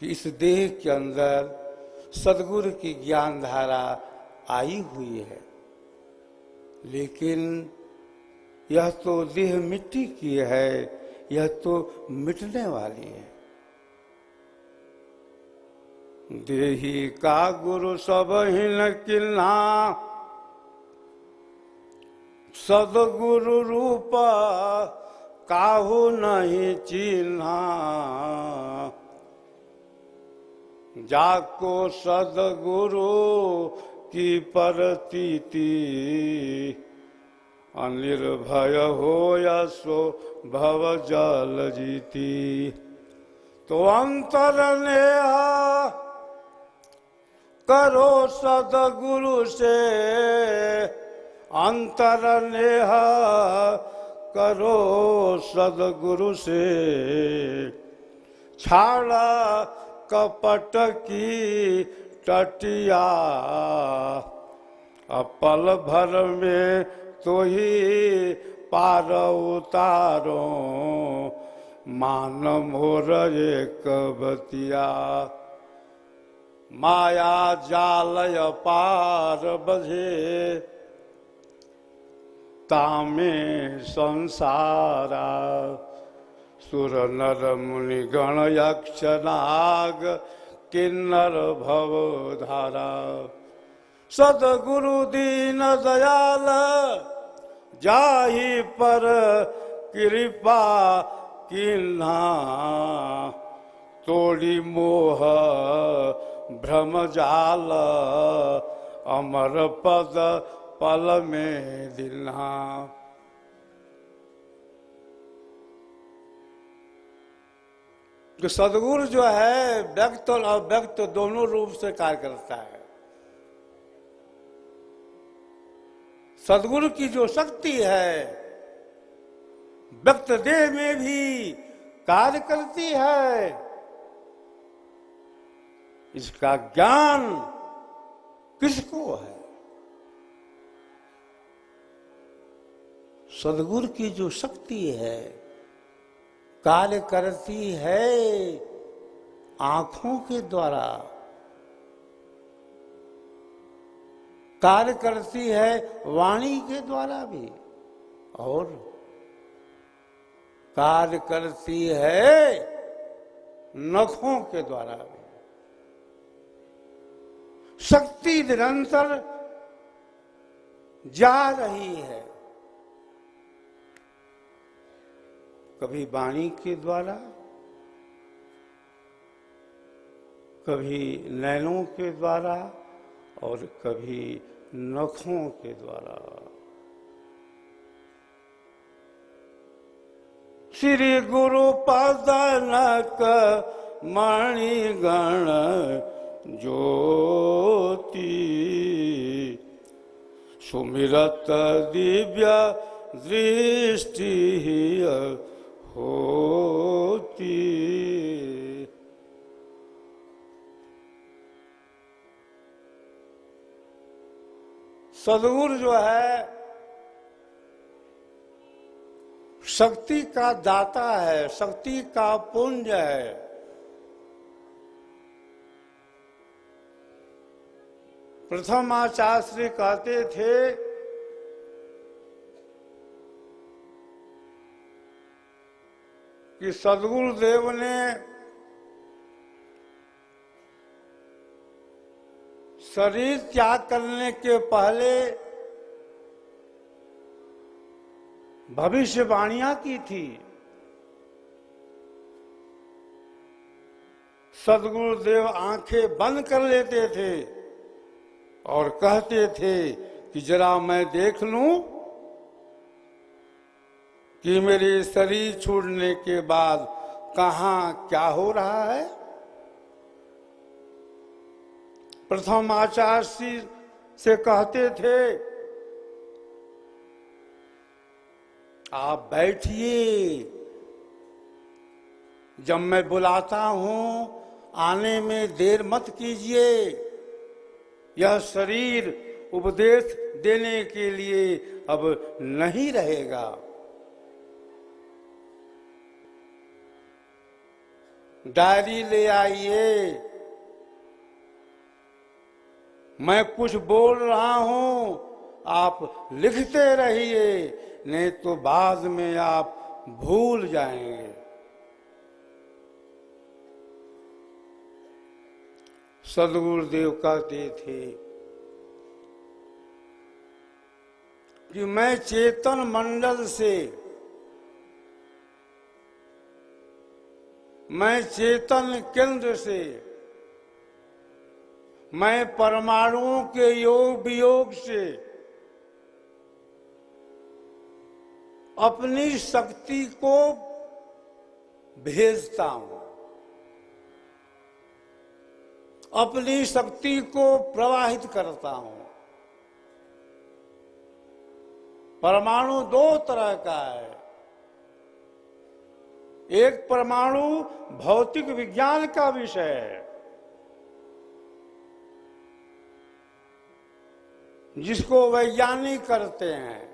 कि इस देह के अंदर सदगुरु की ज्ञान धारा आई हुई है, लेकिन यह तो देह मिट्टी की है, यह तो मिटने वाली है। देही का गुरु सब हिन किन्हा, सदगुरु रूप काहू नहीं चिन्हा। जाको सदगुरु की परतीति, अनिर्भय हो सो भव जल जीती। तो अंतर नेहा करो सदगुरु से, अंतर नेहा करो सदगुरु से। छाड़ा कपट की टटिया, अपल भर में तो ही पार उतारो। मान मोर एक बतिया, माया जालय पार बझे। तामे संसारा, सुर नर मुनि गण यक्ष नाग किन्नर भव धारा। सदगुरु दीन दयाल, जाहि पर कृपा किन्हा। तोड़ी मोह भ्रम जाल, अमर पद पल में दिल्हा। जो सदगुरु जो है व्यक्त और अव्यक्त दोनों रूप से कार्य करता है। सदगुरु की जो शक्ति है व्यक्त देह में भी कार्य करती है। इसका ज्ञान किसको है? सदगुरु की जो शक्ति है कार्य करती है आंखों के द्वारा, कार्य करती है वाणी के द्वारा भी, और कार्य करती है नखों के द्वारा भी। शक्ति निरंतर जा रही है, कभी वाणी के द्वारा, कभी नैनों के द्वारा और कभी नखों के द्वारा। श्री गुरु पदनक मणिगण ज्योति, सुमिरत दिव्य दृष्टि होती। सदगुरु जो है शक्ति का दाता है, शक्ति का पुंज है। प्रथम आचार्य श्री कहते थे कि सदगुरुदेव ने शरीर त्याग करने के पहले भविष्यवाणियां की थी। सदगुरुदेव आंखें बंद कर लेते थे और कहते थे कि जरा मैं देख लूं कि मेरे शरीर छोड़ने के बाद कहां क्या हो रहा है। प्रथम आचार्य से कहते थे आप बैठिए, जब मैं बुलाता हूं आने में देर मत कीजिए। यह शरीर उपदेश देने के लिए अब नहीं रहेगा। डायरी ले आइए, मैं कुछ बोल रहा हूं, आप लिखते रहिए, नहीं तो बाद में आप भूल जाएंगे। सदगुरुदेव कहते थे कि मैं चेतन मंडल से, मैं चेतन केंद्र से, मैं परमाणुओं के योग वियोग से अपनी शक्ति को भेजता हूं, अपनी शक्ति को प्रवाहित करता हूं। परमाणु दो तरह का है। एक परमाणु भौतिक विज्ञान का विषय है, जिसको वैज्ञानिक करते हैं।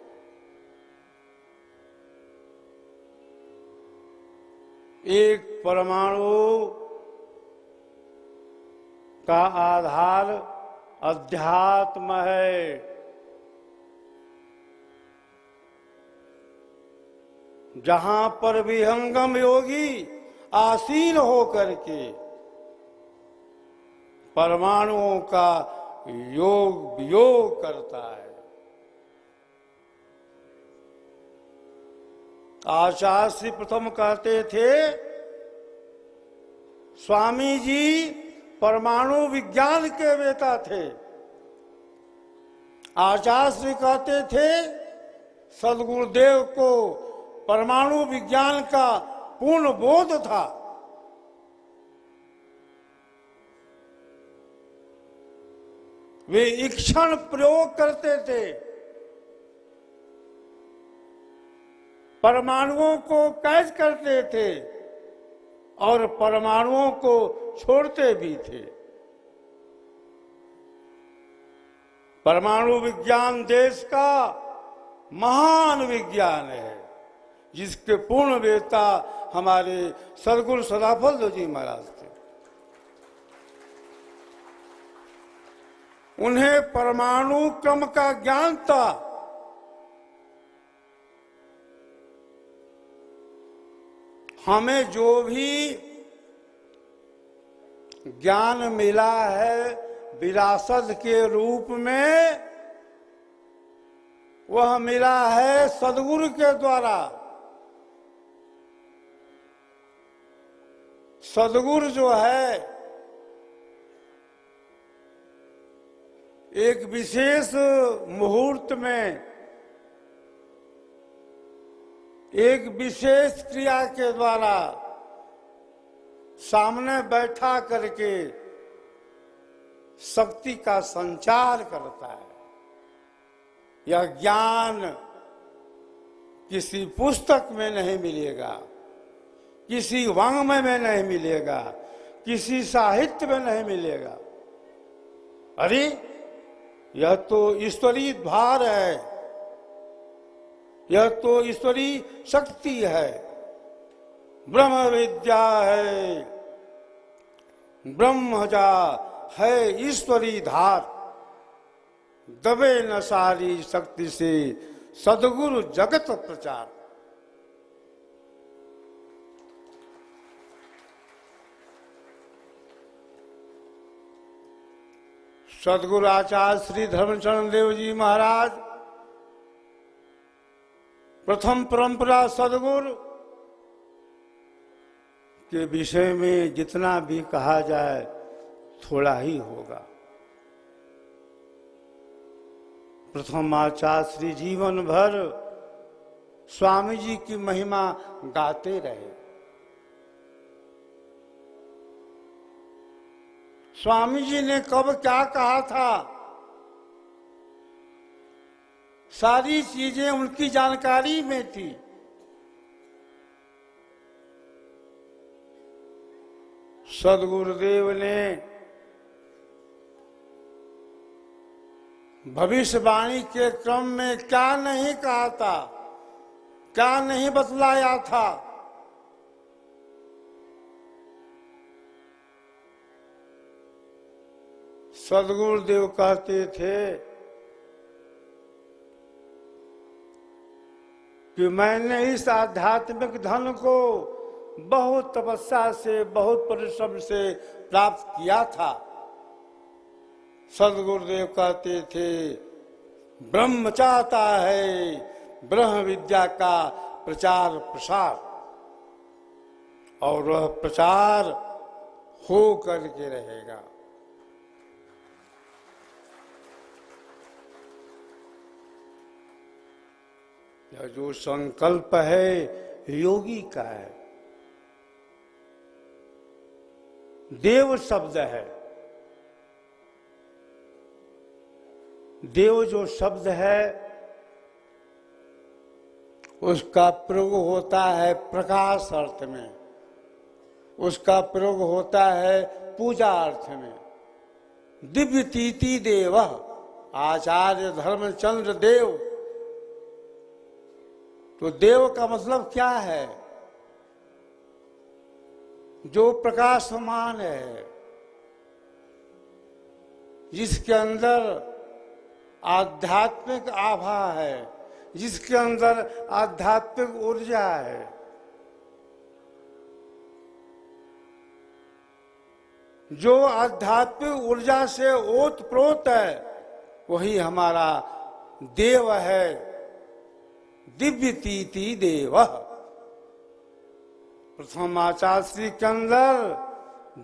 एक परमाणु का आधार अध्यात्म है। जहां पर विहंगम योगी आसीन होकर के परमाणुओं का योग वियोग करता है। आचार्य श्री प्रथम कहते थे, स्वामी जी परमाणु विज्ञान के वेता थे। आचार्य श्री कहते थे, सदगुरुदेव को परमाणु विज्ञान का पूर्ण बोध था। वे ईक्षण प्रयोग करते थे, परमाणुओं को कैद करते थे और परमाणुओं को छोड़ते भी थे। परमाणु विज्ञान देश का महान विज्ञान है, जिसके पूर्ण वेता हमारे सदगुरु सदाफल जी महाराज थे। उन्हें परमाणु क्रम का ज्ञान था। हमें जो भी ज्ञान मिला है विरासत के रूप में, वह मिला है सदगुरु के द्वारा। सदगुरु जो है एक विशेष मुहूर्त में, एक विशेष क्रिया के द्वारा सामने बैठा करके शक्ति का संचार करता है। यह ज्ञान किसी पुस्तक में नहीं मिलेगा, किसी वाङ्मय में नहीं मिलेगा, किसी साहित्य में नहीं मिलेगा। अरे यह तो ईश्वरीय भार है, यह तो ईश्वरीय शक्ति है, ब्रह्म विद्या है, ब्रह्मजा है ईश्वरी धार। दबे न सारी शक्ति से सदगुरु जगत प्रचार। सदगुरु आचार्य श्री धर्मचरण देव जी महाराज प्रथम परंपरा सदगुरु के विषय में जितना भी कहा जाए थोड़ा ही होगा। प्रथम आचार्य श्री जीवन भर स्वामी जी की महिमा गाते रहे। स्वामी जी ने कब क्या कहा था, सारी चीजें उनकी जानकारी में थी। सदगुरुदेव ने भविष्यवाणी के क्रम में क्या नहीं कहा था, क्या नहीं बतलाया था। सदगुरुदेव कहते थे कि मैंने इस आध्यात्मिक धन को बहुत तपस्या से, बहुत परिश्रम से प्राप्त किया था। सदगुरुदेव कहते थे ब्रह्म चाहता है ब्रह्म विद्या का प्रचार प्रसार, और वह प्रचार हो करके रहेगा। यह जो संकल्प है योगी का है। देव शब्द है, देव जो शब्द है उसका प्रयोग होता है प्रकाश अर्थ में, उसका प्रयोग होता है पूजा अर्थ में। दिव्य तीति देव आचार्य धर्मचंद्र देव, तो देव का मतलब क्या है? जो प्रकाशमान है, जिसके अंदर आध्यात्मिक आभा है, जिसके अंदर आध्यात्मिक ऊर्जा है। जो आध्यात्मिक ऊर्जा से ओतप्रोत है वही हमारा देव है। दिव्य तीति देव। प्रथम आचार्य श्री के अंदर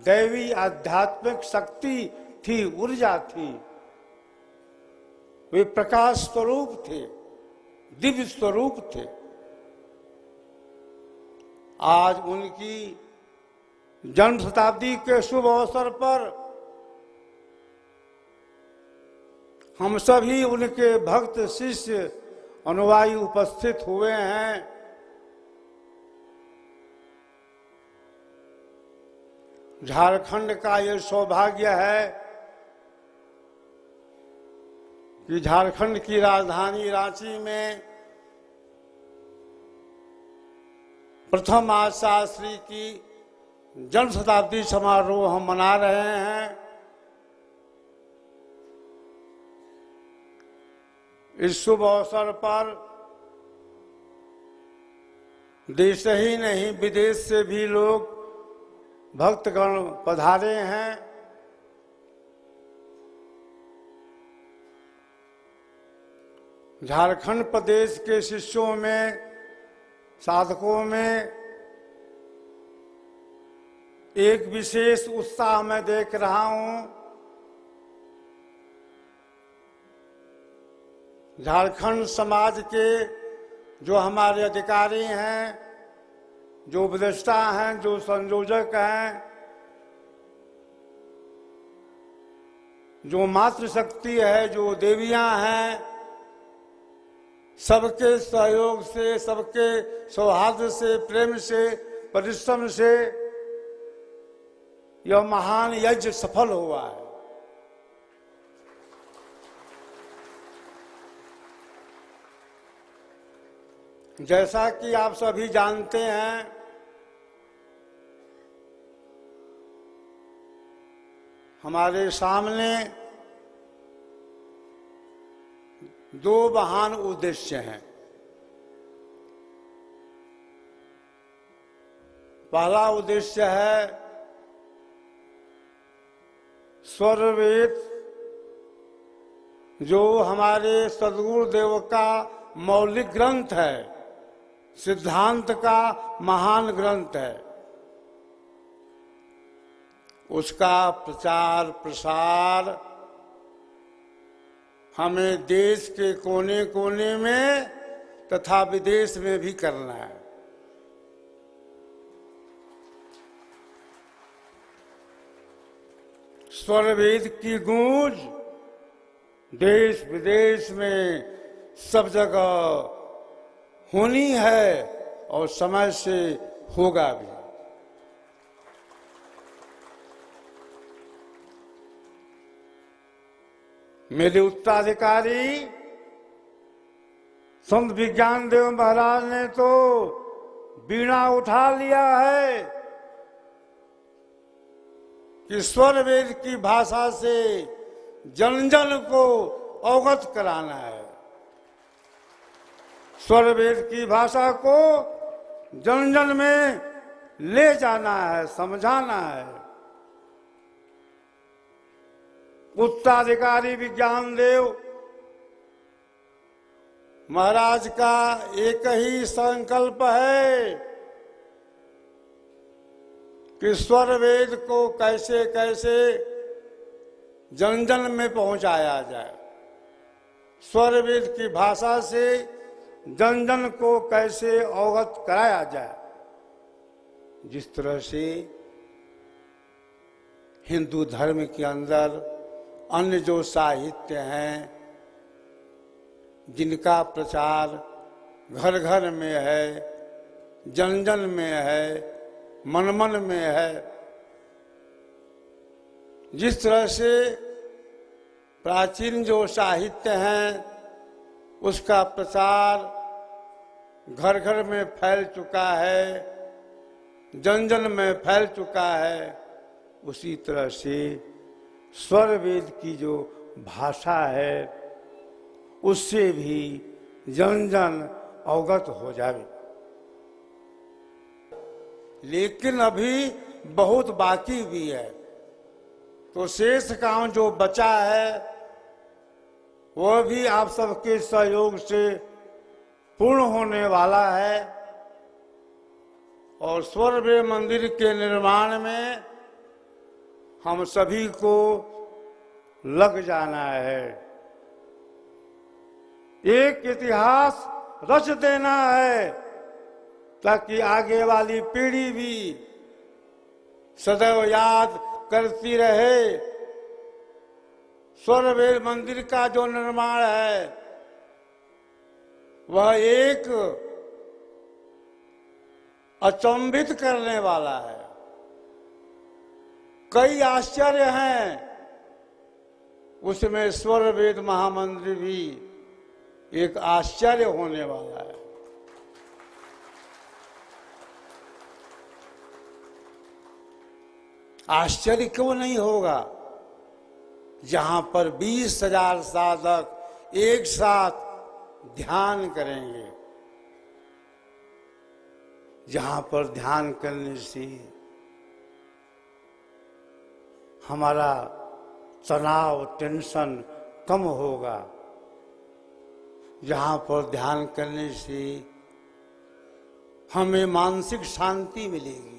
दैवी आध्यात्मिक शक्ति थी, ऊर्जा थी। वे प्रकाश स्वरूप थे, दिव्य स्वरूप थे। आज उनकी जन्म शताब्दी के शुभ अवसर पर हम सभी उनके भक्त शिष्य अनुयायी उपस्थित हुए हैं। झारखंड का ये सौभाग्य है कि झारखंड की राजधानी रांची में प्रथम आचार्य श्री की जन्म शताब्दी समारोह हम मना रहे हैं। इस शुभ अवसर पर देश ही नहीं विदेश से भी लोग भक्तगण पधारे हैं। झारखंड प्रदेश के शिष्यों में, साधकों में एक विशेष उत्साह मैं देख रहा हूं। झारखंड समाज के जो हमारे अधिकारी हैं, जो उपदेष्टा हैं, जो संयोजक हैं, जो मातृशक्ति है, जो देवियां हैं, सबके सहयोग से, सबके सौहार्द से, प्रेम से, परिश्रम से यह महान यज्ञ सफल हुआ है। जैसा कि आप सभी जानते हैं, हमारे सामने दो महान उद्देश्य हैं। पहला उद्देश्य है स्वरवेद, जो हमारे सदगुरुदेव का मौलिक ग्रंथ है, सिद्धांत का महान ग्रंथ है। उसका प्रचार प्रसार हमें देश के कोने कोने में तथा विदेश में भी करना है। स्वरवेद की गूंज देश विदेश में सब जगह होनी है और समय से होगा भी। मेरे उत्तराधिकारी संत विज्ञान देव महाराज ने तो बीणा उठा लिया है कि स्वर वेद की भाषा से जन जन को अवगत कराना है। स्वर वेद की भाषा को जन जन में ले जाना है, समझाना है। उत्तराधिकारी विज्ञान देव महाराज का एक ही संकल्प है कि स्वर वेद को कैसे कैसे जन जन में पहुंचाया जाए, स्वर वेद की भाषा से जन जन को कैसे अवगत कराया जाए। जिस तरह से हिंदू धर्म के अंदर अन्य जो साहित्य हैं, जिनका प्रचार घर घर में है, जन जन में है, मन मन में है, जिस तरह से प्राचीन जो साहित्य हैं उसका प्रचार घर घर में फैल चुका है, जन जन में फैल चुका है, उसी तरह से स्वर वेद की जो भाषा है उससे भी जन जन अवगत हो जाए। लेकिन अभी बहुत बाकी भी है, तो शेष काम जो बचा है वह भी आप सबके सहयोग से पूर्ण होने वाला है। और स्वर वेद मंदिर के निर्माण में हम सभी को लग जाना है, एक इतिहास रच देना है, ताकि आगे वाली पीढ़ी भी सदैव याद करती रहे। स्वर वेद मंदिर का जो निर्माण है वह एक अचंभित करने वाला है। कई आश्चर्य हैं, उसमें स्वर वेद महामंदिर भी एक आश्चर्य होने वाला है। आश्चर्य क्यों नहीं होगा? जहां पर 20,000 साधक एक साथ ध्यान करेंगे, जहां पर ध्यान करने से हमारा तनाव, टेंशन कम होगा, जहां पर ध्यान करने से हमें मानसिक शांति मिलेगी,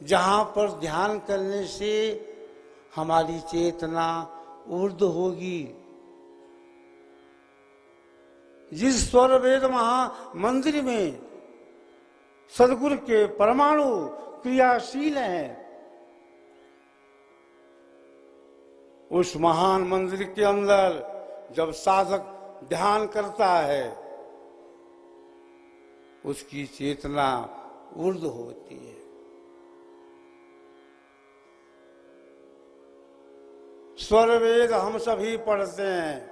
जहां पर ध्यान करने से हमारी चेतना ऊर्ध्व होगी। जिस स्वर वेद महामंदिर में सदगुरु के परमाणु क्रियाशील हैं, उस महान मंदिर के अंदर जब साधक ध्यान करता है उसकी चेतना ऊर्ध्व होती है। स्वर वेद हम सभी पढ़ते हैं,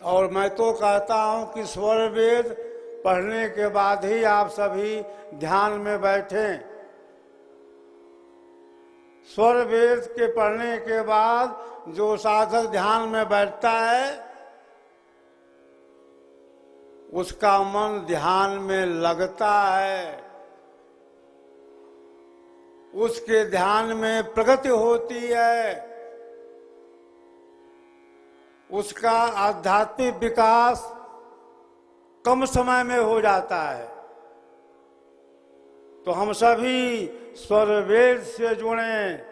और मैं तो कहता हूं कि स्वर वेद पढ़ने के बाद ही आप सभी ध्यान में बैठें। स्वर वेद के पढ़ने के बाद जो साधक ध्यान में बैठता है उसका मन ध्यान में लगता है, उसके ध्यान में प्रगति होती है, उसका आध्यात्मिक विकास कम समय में हो जाता है। तो हम सभी स्वर वेद से जुड़े,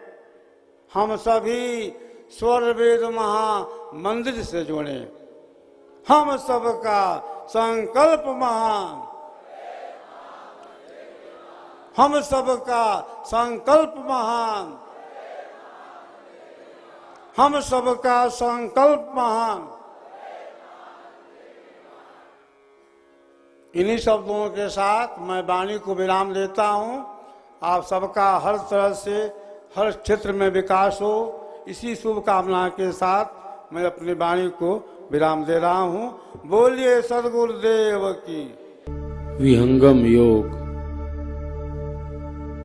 हम सभी स्वर वेद महामंदिर से जुड़े। हम सबका संकल्प महान, हम सबका संकल्प महान, हम सबका संकल्प महान। इन्हीं शब्दों के साथ मैं वाणी को विराम देता हूं। आप सबका हर तरह से हर क्षेत्र में विकास हो, इसी शुभकामना के साथ मैं अपनी वाणी को विराम दे रहा हूं। बोलिए सद्गुरुदेव की। विहंगम योग